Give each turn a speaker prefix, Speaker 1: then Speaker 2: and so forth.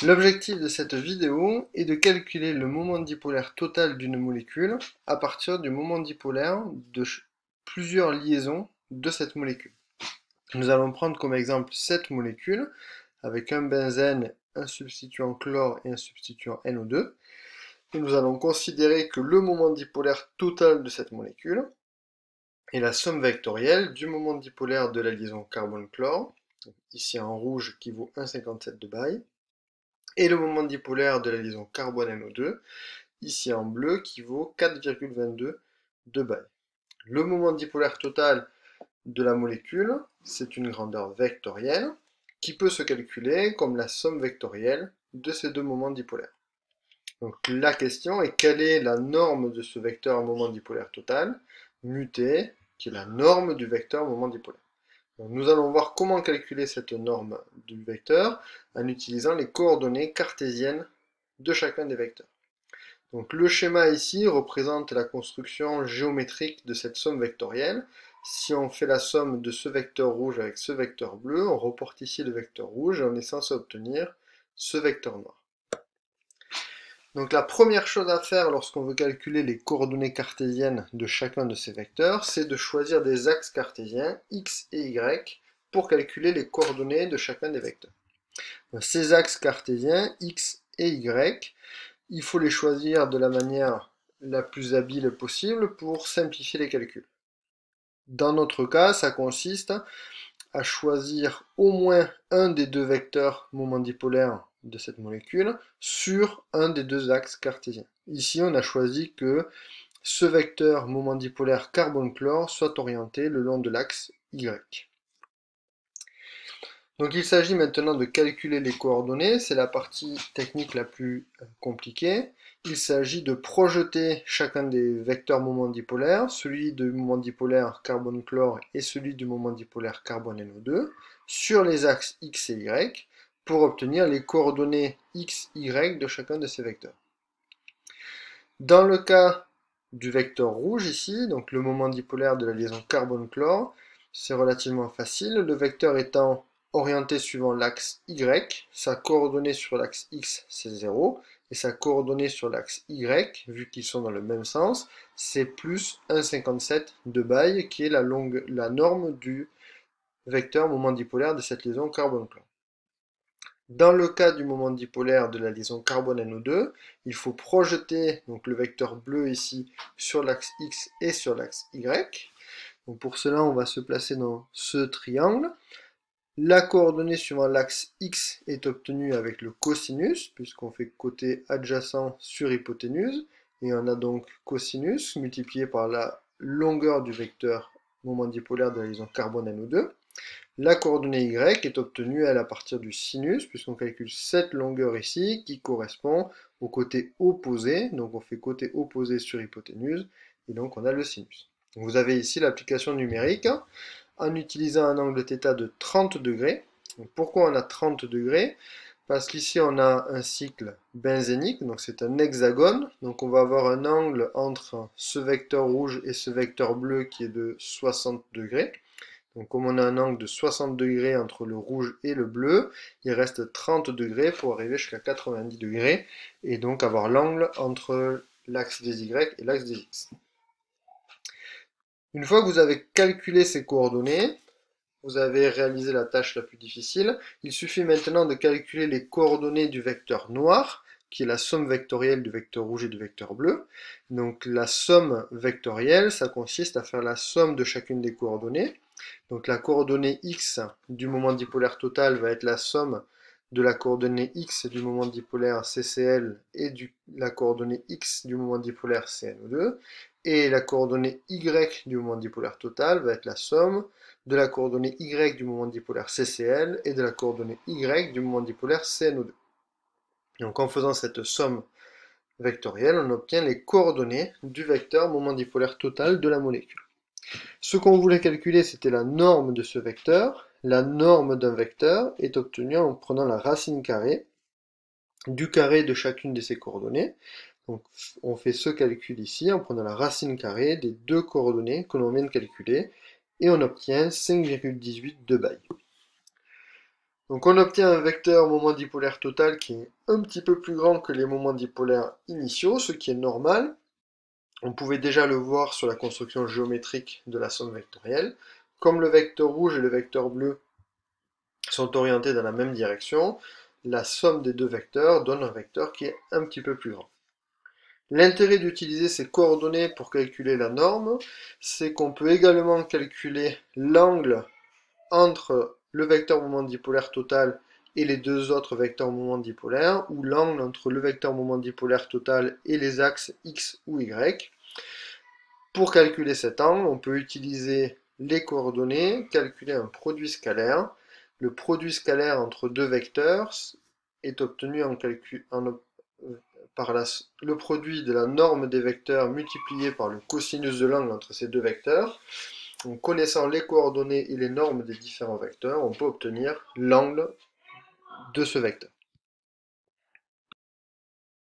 Speaker 1: L'objectif de cette vidéo est de calculer le moment dipolaire total d'une molécule à partir du moment dipolaire de plusieurs liaisons de cette molécule. Nous allons prendre comme exemple cette molécule avec un benzène, un substituant chlore et un substituant NO2. Et nous allons considérer que le moment dipolaire total de cette molécule est la somme vectorielle du moment dipolaire de la liaison carbone-chlore, ici en rouge qui vaut 1,57 de Baye, et le moment dipolaire de la liaison carbone-NO2, ici en bleu, qui vaut 4,22 de Baye. Le moment dipolaire total de la molécule, c'est une grandeur vectorielle qui peut se calculer comme la somme vectorielle de ces deux moments dipolaires. Donc la question est quelle est la norme de ce vecteur moment dipolaire total, muté, qui est la norme du vecteur moment dipolaire. Donc, nous allons voir comment calculer cette norme du vecteur en utilisant les coordonnées cartésiennes de chacun des vecteurs. Donc le schéma ici représente la construction géométrique de cette somme vectorielle. Si on fait la somme de ce vecteur rouge avec ce vecteur bleu, on reporte ici le vecteur rouge et on est censé obtenir ce vecteur noir. Donc la première chose à faire lorsqu'on veut calculer les coordonnées cartésiennes de chacun de ces vecteurs, c'est de choisir des axes cartésiens x et y pour calculer les coordonnées de chacun des vecteurs. Donc, ces axes cartésiens x et y, il faut les choisir de la manière la plus habile possible pour simplifier les calculs. Dans notre cas, ça consiste à choisir au moins un des deux vecteurs moment dipolaires de cette molécule sur un des deux axes cartésiens. Ici, on a choisi que ce vecteur moment dipolaire carbone-chlore soit orienté le long de l'axe Y. Donc il s'agit maintenant de calculer les coordonnées, c'est la partie technique la plus compliquée. Il s'agit de projeter chacun des vecteurs moment dipolaires, celui du moment dipolaire carbone-chlore et celui du moment dipolaire carbone-NO2, sur les axes X et Y, pour obtenir les coordonnées X, Y de chacun de ces vecteurs. Dans le cas du vecteur rouge ici, donc le moment dipolaire de la liaison carbone-chlore, c'est relativement facile, le vecteur étant orienté suivant l'axe Y, sa coordonnée sur l'axe X c'est 0, et sa coordonnée sur l'axe Y, vu qu'ils sont dans le même sens, c'est plus 1,57 de Baye, qui est la norme du vecteur moment dipolaire de cette liaison carbone-chlore. Dans le cas du moment dipolaire de la liaison carbone-NO2, il faut projeter donc, le vecteur bleu ici sur l'axe X et sur l'axe Y. Donc, pour cela, on va se placer dans ce triangle. La coordonnée suivant l'axe X est obtenue avec le cosinus, puisqu'on fait côté adjacent sur hypoténuse, et on a donc cosinus multiplié par la longueur du vecteur moment dipolaire de la liaison carbone-NO2. La coordonnée Y est obtenue à partir du sinus, puisqu'on calcule cette longueur ici, qui correspond au côté opposé, donc on fait côté opposé sur hypoténuse, et donc on a le sinus. Donc vous avez ici l'application numérique, en utilisant un angle θ de 30 degrés. Donc pourquoi on a 30 degrés? Parce qu'ici on a un cycle benzénique, donc c'est un hexagone, donc on va avoir un angle entre ce vecteur rouge et ce vecteur bleu qui est de 60 degrés. Donc comme on a un angle de 60 degrés entre le rouge et le bleu, il reste 30 degrés pour arriver jusqu'à 90 degrés, et donc avoir l'angle entre l'axe des Y et l'axe des X. Une fois que vous avez calculé ces coordonnées, vous avez réalisé la tâche la plus difficile. Il suffit maintenant de calculer les coordonnées du vecteur noir, qui est la somme vectorielle du vecteur rouge et du vecteur bleu. Donc la somme vectorielle, ça consiste à faire la somme de chacune des coordonnées. Donc la coordonnée x du moment dipolaire total va être la somme de la coordonnée x du moment dipolaire CCl et la coordonnée x du moment dipolaire CNO2. Et la coordonnée y du moment dipolaire total va être la somme de la coordonnée y du moment dipolaire CCl et de la coordonnée y du moment dipolaire CNO2. Donc en faisant cette somme vectorielle, on obtient les coordonnées du vecteur moment dipolaire total de la molécule. Ce qu'on voulait calculer, c'était la norme de ce vecteur. La norme d'un vecteur est obtenue en prenant la racine carrée du carré de chacune de ces coordonnées. Donc on fait ce calcul ici en prenant la racine carrée des deux coordonnées que l'on vient de calculer et on obtient 5,18 de Baye. Donc on obtient un vecteur moment dipolaire total qui est un petit peu plus grand que les moments dipolaires initiaux, ce qui est normal. On pouvait déjà le voir sur la construction géométrique de la somme vectorielle. Comme le vecteur rouge et le vecteur bleu sont orientés dans la même direction, la somme des deux vecteurs donne un vecteur qui est un petit peu plus grand. L'intérêt d'utiliser ces coordonnées pour calculer la norme, c'est qu'on peut également calculer l'angle entre le vecteur moment dipolaire total et les deux autres vecteurs moment dipolaires, ou l'angle entre le vecteur moment dipolaire total et les axes x ou y. Pour calculer cet angle, on peut utiliser les coordonnées, calculer un produit scalaire. Le produit scalaire entre deux vecteurs est obtenu par le produit de la norme des vecteurs multiplié par le cosinus de l'angle entre ces deux vecteurs. En connaissant les coordonnées et les normes des différents vecteurs, on peut obtenir l'angle de ce vecteur.